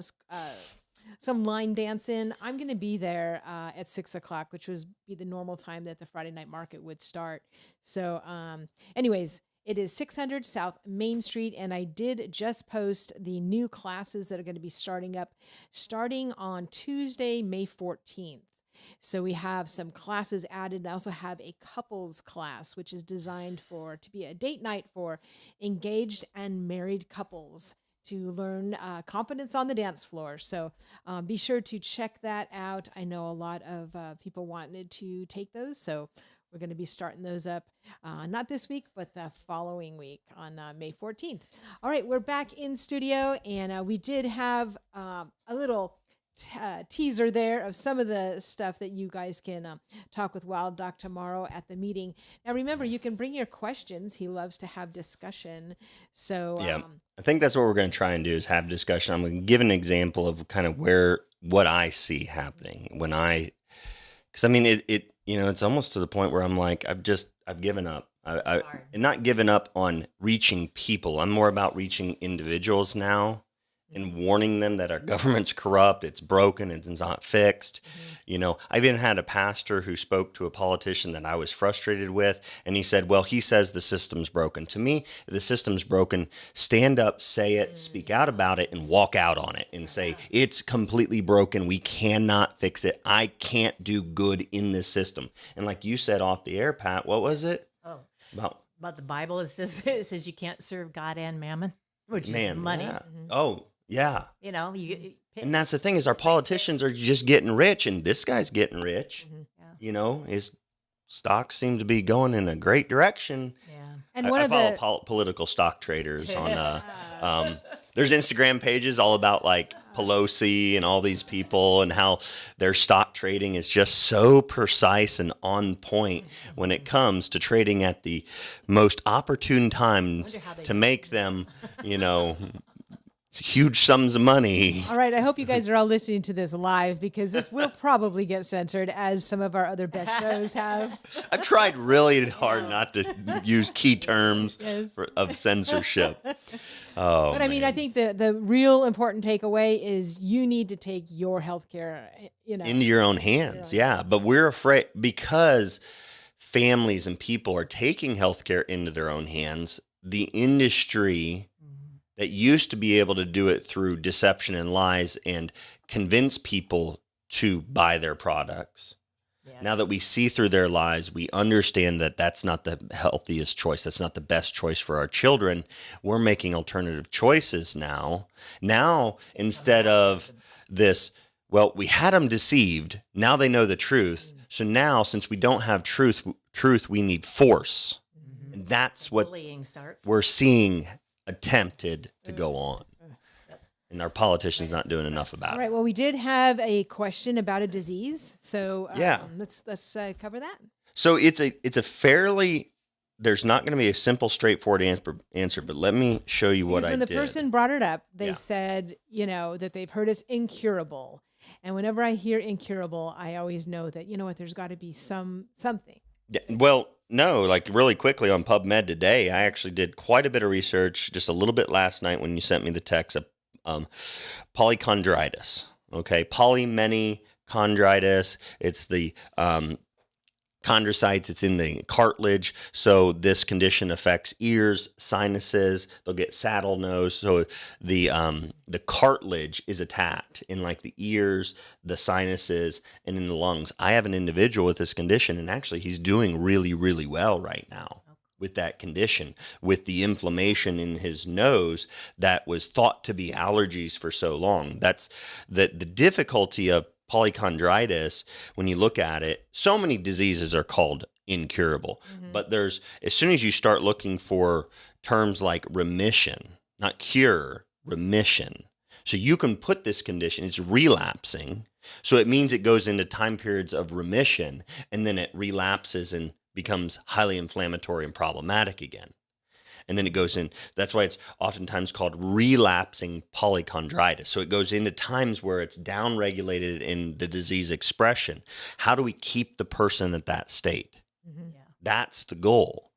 line dancing, I'm going to be there at 6 o'clock, which would be the normal time that the Friday night market would start. So anyways, it is 600 South Main Street, and I did just post the new classes that are going to be starting on Tuesday, May 14th. So we have some classes added. I also have a couples class, which is designed to be a date night for engaged and married couples to learn confidence on the dance floor. So be sure to check that out. I know a lot of people wanted to take those, so we're going to be starting those up, not this week, but the following week on May 14th. All right, we're back in studio, and we did have a little teaser there of some of the stuff that you guys can talk with Wild Doc tomorrow at the meeting. Now, remember, you can bring your questions. He loves to have discussion. So yeah, I think that's what we're going to try and do is have discussion. I'm going to give an example of kind of what I see happening because I mean, it it's almost to the point where I'm like, I've given up. I'm not given up on reaching people. I'm more about reaching individuals now and warning them that our government's corrupt, it's broken, it's not fixed. Mm-hmm. I've even had a pastor who spoke to a politician that I was frustrated with, and he said, well, he says the system's broken. To me, if the system's broken, stand up, say it, speak out about it, and walk out on it and say, it's completely broken, we cannot fix it, I can't do good in this system. And like you said off the air, Pat, what was it? Oh, About the Bible, it says you can't serve God and mammon, which is money. Yeah. Mm-hmm. Oh, yeah. And that's the thing is our politicians are just getting rich, and this guy's getting rich. Mm-hmm. Yeah. His stocks seem to be going in a great direction. Yeah. And I follow political stock traders on there's Instagram pages all about like Pelosi and all these people and how their stock trading is just so precise and on point when it comes to trading at the most opportune times to make them, huge sums of money. All right, I hope you guys are all listening to this live because this will probably get censored as some of our other best shows have. I've tried really hard not to use key terms Yes. of censorship. But I mean, I think the real important takeaway is you need to take your healthcare, into your own hands. Yeah, but we're afraid because families and people are taking healthcare into their own hands. The industry that used to be able to do it through deception and lies and convince people to buy their products. Yeah. Now that we see through their lies, we understand that that's not the healthiest choice. That's not the best choice for our children. We're making alternative choices now. Now, instead of this, well, we had them deceived. Now they know the truth. So now, since we don't have truth, we need force. Mm-hmm. And that's what bullying starts. We're seeing attempted to go on. and our politicians not doing enough about All it. right. Well, we did have a question about a disease, so Yeah. let's cover that. So it's a fairly, there's not going to be a simple, straightforward answer, but let me show you what Because I when the did. person brought it up, they Yeah. said, that they've heard it's incurable. And whenever I hear incurable, I always know that, there's got to be something. Yeah, well, no, like really quickly on PubMed today, I actually did quite a bit of research, just a little bit last night when you sent me the text of polychondritis. Okay, polymany-chondritis. It's the chondrocytes, it's in the cartilage. So this condition affects ears, sinuses, they'll get saddle nose. So the cartilage is attacked in like the ears, the sinuses, and in the lungs. I have an individual with this condition, and actually he's doing really, really well right now with that condition, with the inflammation in his nose that was thought to be allergies for so long. That's the difficulty of polychondritis. When you look at it, so many diseases are called incurable, but there's, as soon as you start looking for terms like remission, not cure, remission. So you can put this condition, it's relapsing. So it means it goes into time periods of remission, and then it relapses and becomes highly inflammatory and problematic again. And then it goes in, that's why it's oftentimes called relapsing polychondritis. So it goes into times where it's downregulated in the disease expression. How do we keep the person at that state? Yeah. That's the goal.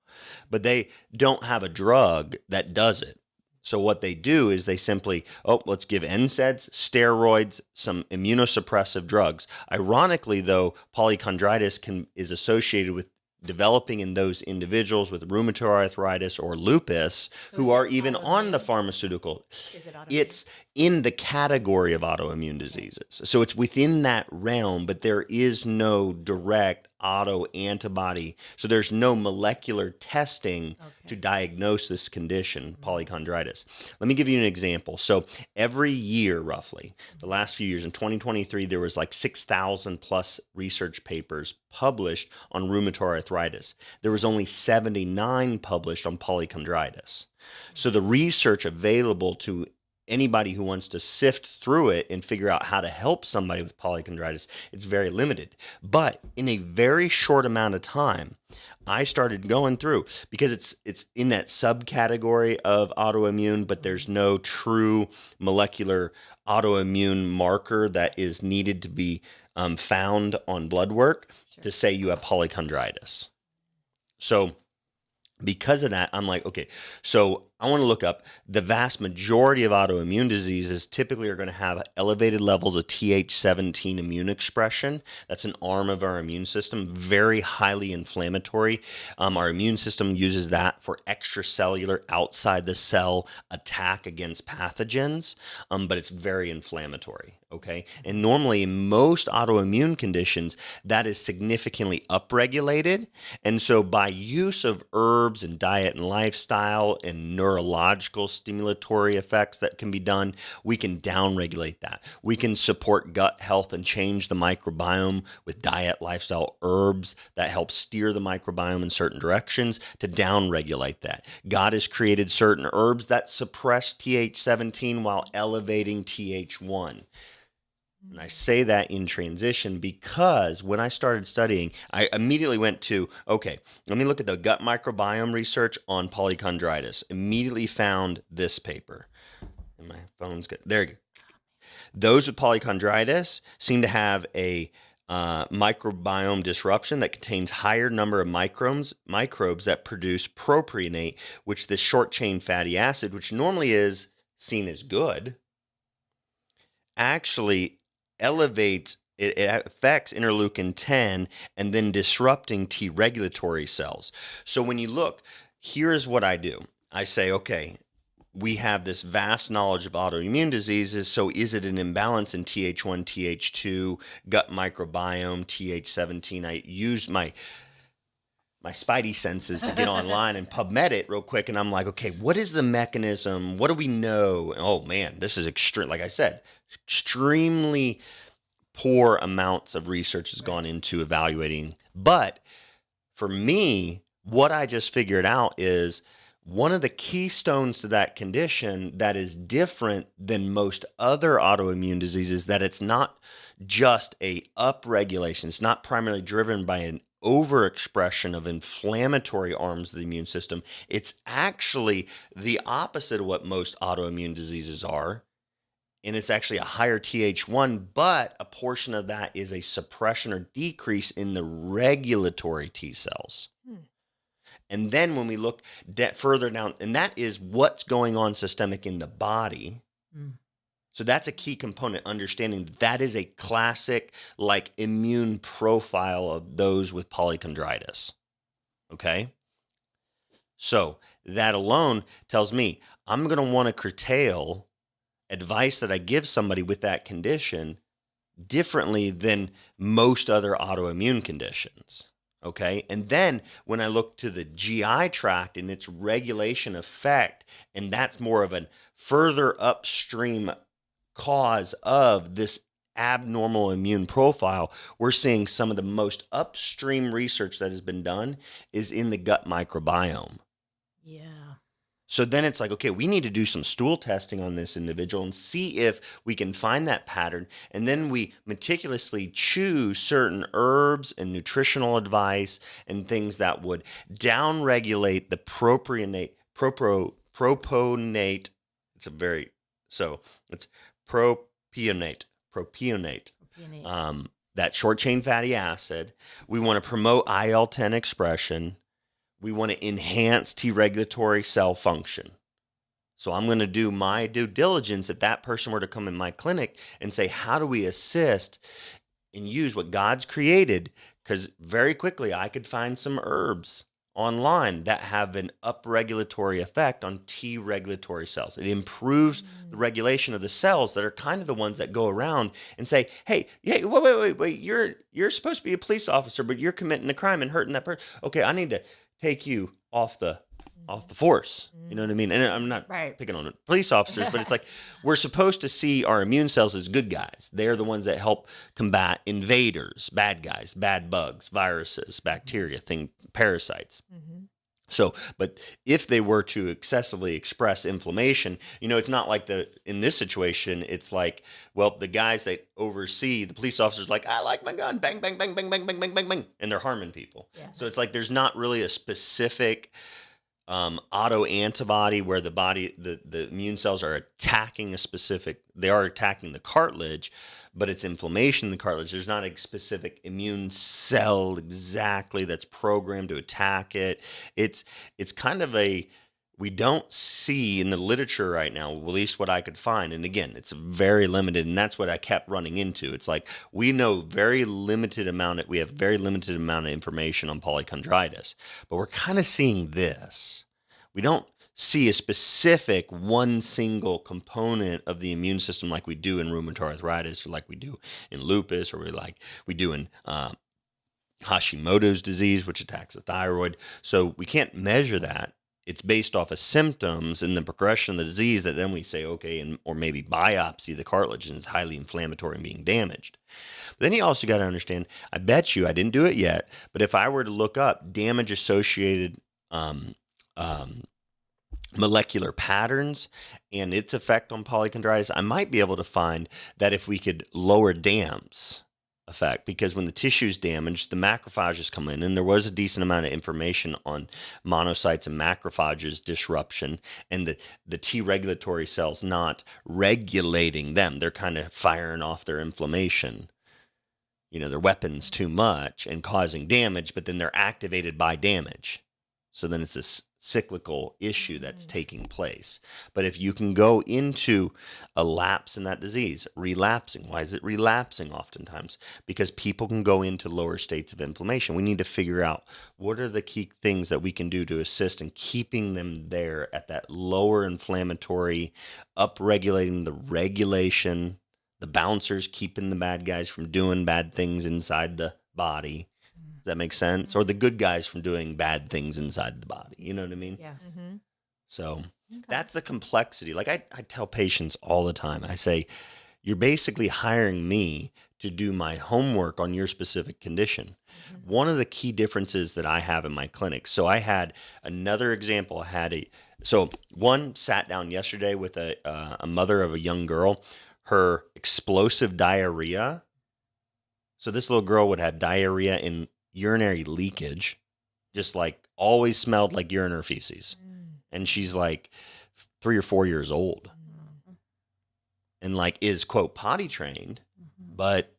But they don't have a drug that does it. So what they do is they simply, let's give NSAIDs, steroids, some immunosuppressive drugs. Ironically, though, polychondritis is associated with developing in those individuals with rheumatoid arthritis or lupus who are even on the pharmaceutical. Is it autoimmune? It's in the category of autoimmune diseases. So it's within that realm, but there is no direct autoantibody. So there's no molecular testing to diagnose this condition, polychondritis. Let me give you an example. So every year, roughly, the last few years, in 2023, there was like 6,000 plus research papers published on rheumatoid arthritis. There was only 79 published on polychondritis. So the research available to anybody who wants to sift through it and figure out how to help somebody with polychondritis, it's very limited. But in a very short amount of time, I started going through, because it's in that subcategory of autoimmune, but there's no true molecular autoimmune marker that is needed to be found on blood work to say you have polychondritis. So because of that, I'm like, okay, so I want to look up the vast majority of autoimmune diseases typically are going to have elevated levels of Th17 immune expression. That's an arm of our immune system, very highly inflammatory. Our immune system uses that for extracellular, outside the cell attack against pathogens, but it's very inflammatory. Okay. And normally in most autoimmune conditions, that is significantly upregulated. And so by use of herbs and diet and lifestyle and neurological stimulatory effects that can be done, we can downregulate that. We can support gut health and change the microbiome with diet, lifestyle, herbs that help steer the microbiome in certain directions to downregulate that. God has created certain herbs that suppress Th17 while elevating Th1. And I say that in transition because when I started studying, I immediately went to, okay, let me look at the gut microbiome research on polychondritis. Immediately found this paper. And my phone's good. There you go. Those with polychondritis seem to have a microbiome disruption that contains higher number of microbes that produce propionate, which this short chain fatty acid, which normally is seen as good, actually elevates, it affects interleukin 10 and then disrupting T regulatory cells. So when you look, here's what I do. I say, okay, we have this vast knowledge of autoimmune diseases. So is it an imbalance in Th1, Th2, gut microbiome, Th17? I use my spidey senses to get online and PubMed it real quick. And I'm like, okay, what is the mechanism? What do we know? Oh man, this is extreme. Like I said, extremely poor amounts of research has gone into evaluating. But for me, what I just figured out is one of the keystones to that condition that is different than most other autoimmune diseases, that it's not just a upregulation. It's not primarily driven by an overexpression of inflammatory arms of the immune system. It's actually the opposite of what most autoimmune diseases are. And it's actually a higher Th1, but a portion of that is a suppression or decrease in the regulatory T cells. And then when we look further down, and that is what's going on systemic in the body. So that's a key component, understanding that is a classic like immune profile of those with polychondritis. Okay? So that alone tells me I'm going to want to curtail advice that I give somebody with that condition differently than most other autoimmune conditions. Okay. And then when I look to the GI tract and its regulation effect, and that's more of a further upstream cause of this abnormal immune profile, we're seeing some of the most upstream research that has been done is in the gut microbiome. Yeah. So then it's like, okay, we need to do some stool testing on this individual and see if we can find that pattern. And then we meticulously choose certain herbs and nutritional advice and things that would downregulate the propionate. It's propionate. That short chain fatty acid. We want to promote IL-10 expression. We want to enhance T regulatory cell function. So I'm going to do my due diligence if that person were to come in my clinic and say, how do we assist and use what God's created? Because very quickly I could find some herbs online that have an upregulatory effect on T regulatory cells. It improves the regulation of the cells that are kind of the ones that go around and say, hey, wait, you're supposed to be a police officer, but you're committing a crime and hurting that person. Okay, I need to take you off the force. You know what I mean? And I'm not picking on police officers, but it's like we're supposed to see our immune cells as good guys. They're the ones that help combat invaders, bad guys, bad bugs, viruses, bacteria, parasites. So, but if they were to excessively express inflammation, it's not like in this situation, it's like, well, the guys that oversee, the police officers like, I like my gun, bang, bang, bang, bang, bang, bang, bang, bang, bang, and they're harming people. Yeah. So it's like, there's not really a specific autoantibody where the body, the immune cells are attacking they are attacking the cartilage, but it's inflammation in the cartilage. There's not a specific immune cell exactly that's programmed to attack it. It's kind of we don't see in the literature right now, at least what I could find. And again, it's very limited, and that's what I kept running into. It's like we have very limited amount of information on polychondritis, but we're kind of seeing this. We don't see a specific one single component of the immune system like we do in rheumatoid arthritis, or like we do in lupus, or we do in Hashimoto's disease, which attacks the thyroid. So we can't measure that. It's based off of symptoms and the progression of the disease that then we say, okay, or maybe biopsy the cartilage and it's highly inflammatory and being damaged. But then you also got to understand, I bet you, I didn't do it yet, but if I were to look up damage associated molecular patterns and its effect on polychondritis, I might be able to find that if we could lower DAMP's effect, because when the tissue is damaged, the macrophages come in, and there was a decent amount of information on monocytes and macrophages disruption and the T regulatory cells not regulating them. They're kind of firing off their inflammation, their weapons too much and causing damage, but then they're activated by damage. So then it's this cyclical issue that's taking place. But if you can go into a lapse in that disease, relapsing, why is it relapsing oftentimes? Because people can go into lower states of inflammation. We need to figure out what are the key things that we can do to assist in keeping them there at that lower inflammatory, upregulating the regulation, the bouncers, keeping the bad guys from doing bad things inside the body. Does that make sense? Or the good guys from doing bad things inside the body. You know what I mean? Yeah. So that's the complexity. Like I tell patients all the time, I say, you're basically hiring me to do my homework on your specific condition. One of the key differences that I have in my clinic. So I had another example. One sat down yesterday with a mother of a young girl, her explosive diarrhea. So this little girl would have diarrhea and urinary leakage, just like always smelled like urine or feces. And she's like 3 or 4 years old and like is quote potty trained, but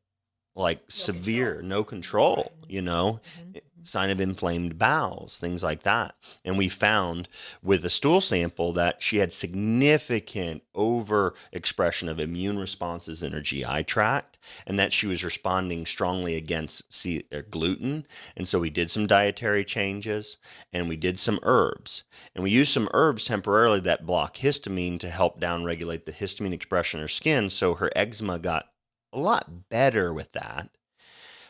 like severe, no control, sign of inflamed bowels, things like that. And we found with a stool sample that she had significant overexpression of immune responses in her GI tract, and that she was responding strongly against gluten. And so we did some dietary changes, and we did some herbs. And we used some herbs temporarily that block histamine to help downregulate the histamine expression in her skin, so her eczema got a lot better with that.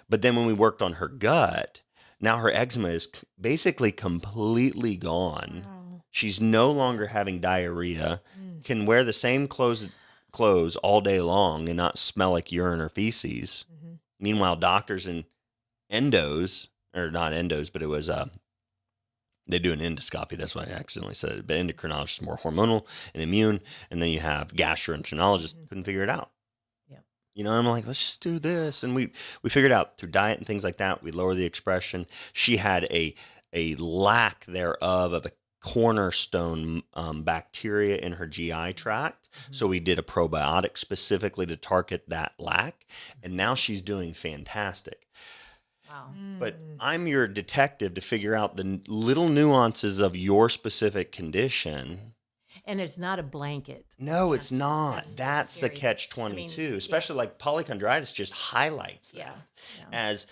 But then when we worked on her gut, now her eczema is basically completely gone. Wow. She's no longer having diarrhea, can wear the same clothes all day long and not smell like urine or feces. Meanwhile, doctors and endos, or not endos, but it was, they do an endoscopy. That's why I accidentally said it. But endocrinologists more hormonal and immune. And then you have gastroenterologists couldn't figure it out. I'm like, let's just do this. And we figured out through diet and things like that, we lower the expression. She had a lack thereof of a cornerstone bacteria in her GI tract. So we did a probiotic specifically to target that lack. And now she's doing fantastic. Wow. But I'm your detective to figure out the little nuances of your specific condition. And it's not a blanket. No, it's not. That's the scary. catch-22, especially like polychondritis just highlights that. Yeah. As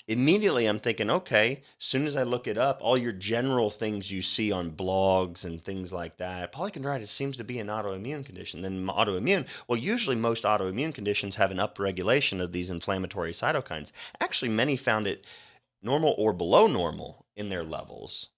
immediately I'm thinking, okay, as soon as I look it up, all your general things you see on blogs and things like that, polychondritis seems to be an autoimmune condition. Then autoimmune, well, usually most autoimmune conditions have an upregulation of these inflammatory cytokines. Actually, many found it normal or below normal in their levels,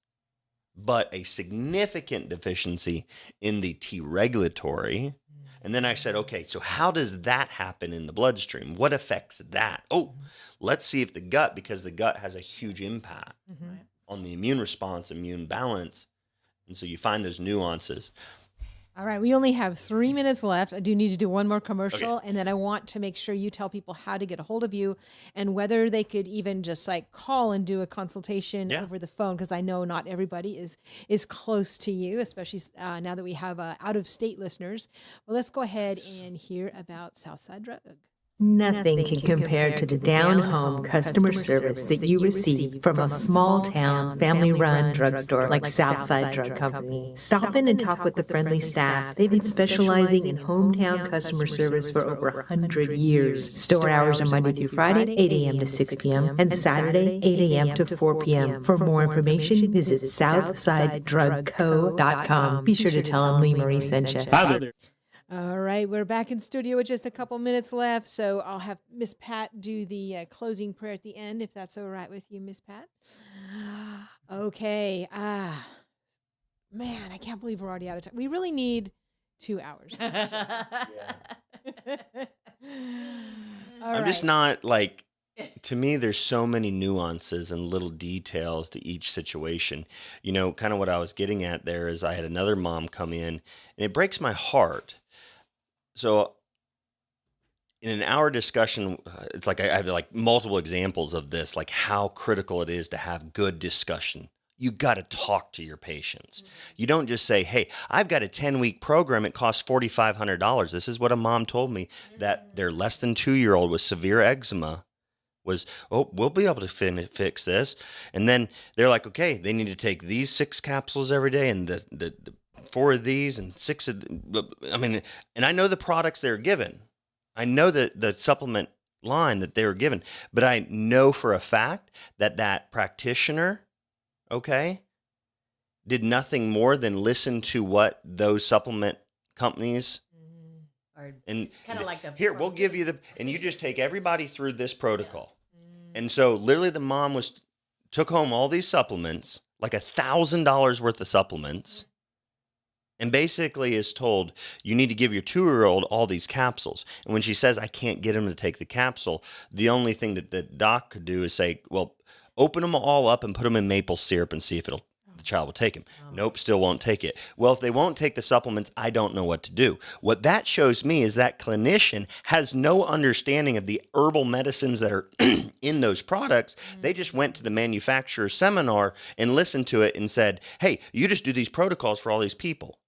but a significant deficiency in the T regulatory. And then I said, okay, so how does that happen in the bloodstream? What affects that? Oh, let's see if the gut, because the gut has a huge impact on the immune response, immune balance. And so you find those nuances. All right, we only have 3 minutes left. I do need to do one more commercial, Okay. and then I want to make sure you tell people how to get a hold of you and whether they could even just like call and do a consultation over the phone, because I know not everybody is close to you, especially now that we have out-of-state listeners. Well, let's go ahead and hear about Southside Drug. Nothing can compare to the down-home customer service that you receive from a small-town, family-run drugstore like Southside Drug Company. Stop in and talk with the friendly staff. They've been specializing in hometown customer service for over 100 years. Store hours are Monday through Friday, 8 a.m. to 6 p.m., and Saturday, 8 a.m. to 4 p.m. For more information, visit SouthsideDrugCo.com. Be sure to tell them Lee Marie sent you. Hi there. All right, we're back in studio with just a couple minutes left, so I'll have Miss Pat do the closing prayer at the end, if that's all right with you, Miss Pat. Okay. Man, I can't believe we're already out of time. We really need 2 hours. I'm just not like, to me, there's so many nuances and little details to each situation. Kind of what I was getting at there is I had another mom come in, and it breaks my heart. So in an hour discussion, it's like I have like multiple examples of this, like how critical it is to have good discussion. You got to talk to your patients. You don't just say, hey, I've got a 10-week program. It costs $4,500. This is what a mom told me, that their less than 2-year-old with severe eczema was, we'll be able to fix this. And then they're like, okay, they need to take these 6 capsules every day and the 4 of these and 6 of and I know the products they're given. I know the supplement line that they were given, but I know for a fact that practitioner, did nothing more than listen to what those supplement companies and Kind of like the here, we'll give you and you just take everybody through this protocol. And so literally the mom took home all these supplements, like $1,000 worth of supplements. and basically is told, you need to give your 2-year-old all these capsules. And when she says, I can't get him to take the capsule, the only thing that the doc could do is say, well, open them all up and put them in maple syrup and see if the child will take them. Nope, still won't take it. Well, if they won't take the supplements, I don't know what to do. What that shows me is that clinician has no understanding of the herbal medicines that are in those products. They just went to the manufacturer's seminar and listened to it and said, hey, you just do these protocols for all these people.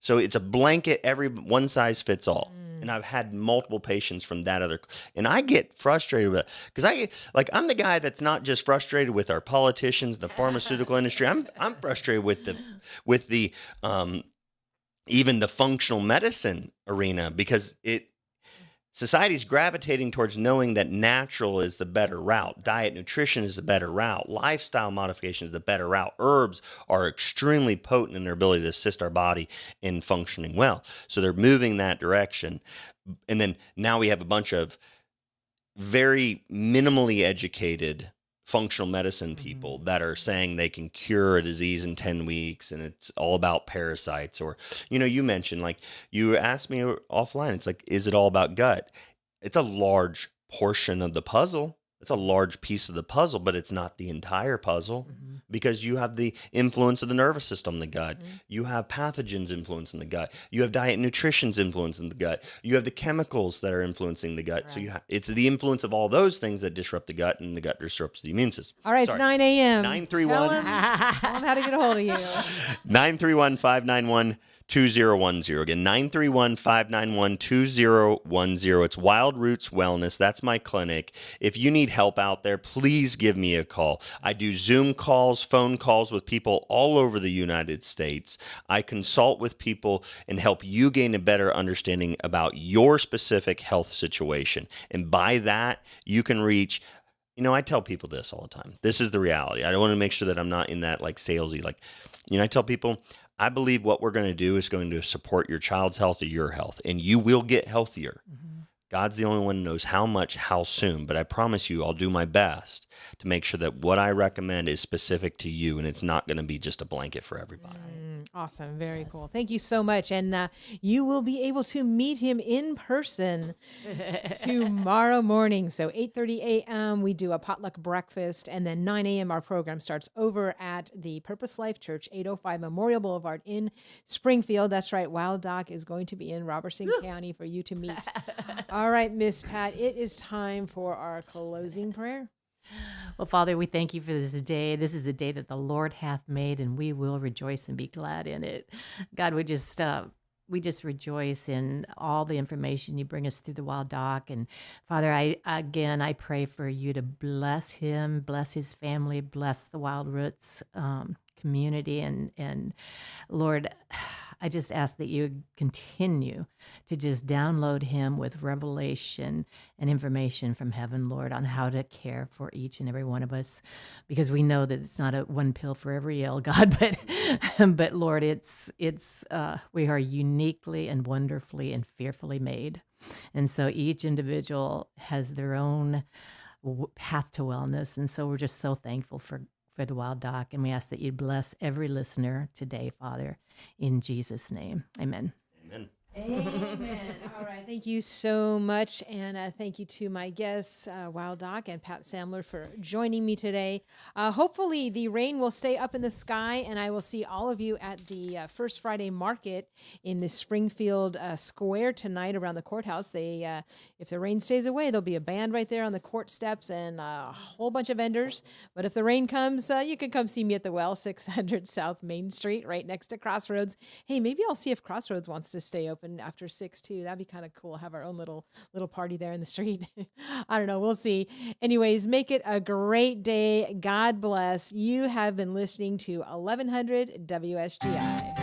So it's a blanket, one size fits all. And I've had multiple patients from that and I get frustrated with it because I'm the guy that's not just frustrated with our politicians, the pharmaceutical industry. I'm frustrated with the even the functional medicine arena, because society's gravitating towards knowing that natural is the better route. Diet, nutrition is the better route. Lifestyle modification is the better route. Herbs are extremely potent in their ability to assist our body in functioning well. So they're moving that direction. And then now we have a bunch of very minimally educated functional medicine people that are saying they can cure a disease in 10 weeks and it's all about parasites. Or, you mentioned, like you asked me offline, it's like, is it all about gut? It's a large portion of the puzzle. It's a large piece of the puzzle, but it's not the entire puzzle, because you have the influence of the nervous system in the gut. You have pathogens influencing the gut. You have diet and nutrition's influencing the gut. You have the chemicals that are influencing the gut. Right. So it's the influence of all those things that disrupt the gut, and the gut disrupts the immune system. All right, Sorry. it's 9 a.m. 931 Tell 'em how to get a hold of you. 931-591-2010. Again, 931-591-2010. It's Wild Roots Wellness. That's my clinic. If you need help out there, please give me a call. I do Zoom calls, phone calls with people all over the United States. I consult with people and help you gain a better understanding about your specific health situation. And by that, you can reach... I tell people this all the time. This is the reality. I want to make sure that I'm not in that salesy. I tell people, I believe what we're going to do is going to support your child's health or your health, and you will get healthier. God's the only one who knows how much, how soon, but I promise you I'll do my best to make sure that what I recommend is specific to you, and it's not going to be just a blanket for everybody. Awesome. Very cool. Thank you so much. And you will be able to meet him in person tomorrow morning. So 8:30 a.m. we do a potluck breakfast, and then 9 a.m. our program starts over at the Purpose Life Church, 805 Memorial Boulevard in Springfield. That's right. Wild Doc is going to be in Robertson County for you to meet. All right, Miss Pat, it is time for our closing prayer. Well, Father, we thank you for this day. This is a day that the Lord hath made, and we will rejoice and be glad in it. God, we just rejoice in all the information you bring us through the Wild Doc. And Father, I pray for you to bless him, bless his family, bless the Wild Roots community, and Lord, I just ask that you continue to just download him with revelation and information from heaven, Lord, on how to care for each and every one of us, because we know that it's not a one pill for every ill, God, but Lord, we are uniquely and wonderfully and fearfully made. And so each individual has their own path to wellness. And so we're just so thankful for the Wild Doc. And we ask that you bless every listener today, Father, in Jesus' name. Amen. Amen. Amen. All right. Thank you so much. And thank you to my guests, Wild Doc and Pat Samler, for joining me today. Hopefully the rain will stay up in the sky, and I will see all of you at the First Friday Market in the Springfield Square tonight around the courthouse. If the rain stays away, there'll be a band right there on the court steps and a whole bunch of vendors. But if the rain comes, you can come see me at the Well, 600 South Main Street, right next to Crossroads. Hey, maybe I'll see if Crossroads wants to stay open after 6 too. That'd be kind of cool. Have our own little party there in the street. I don't know. We'll see. Anyways, make it a great day. God bless. You have been listening to 1100 WSGI.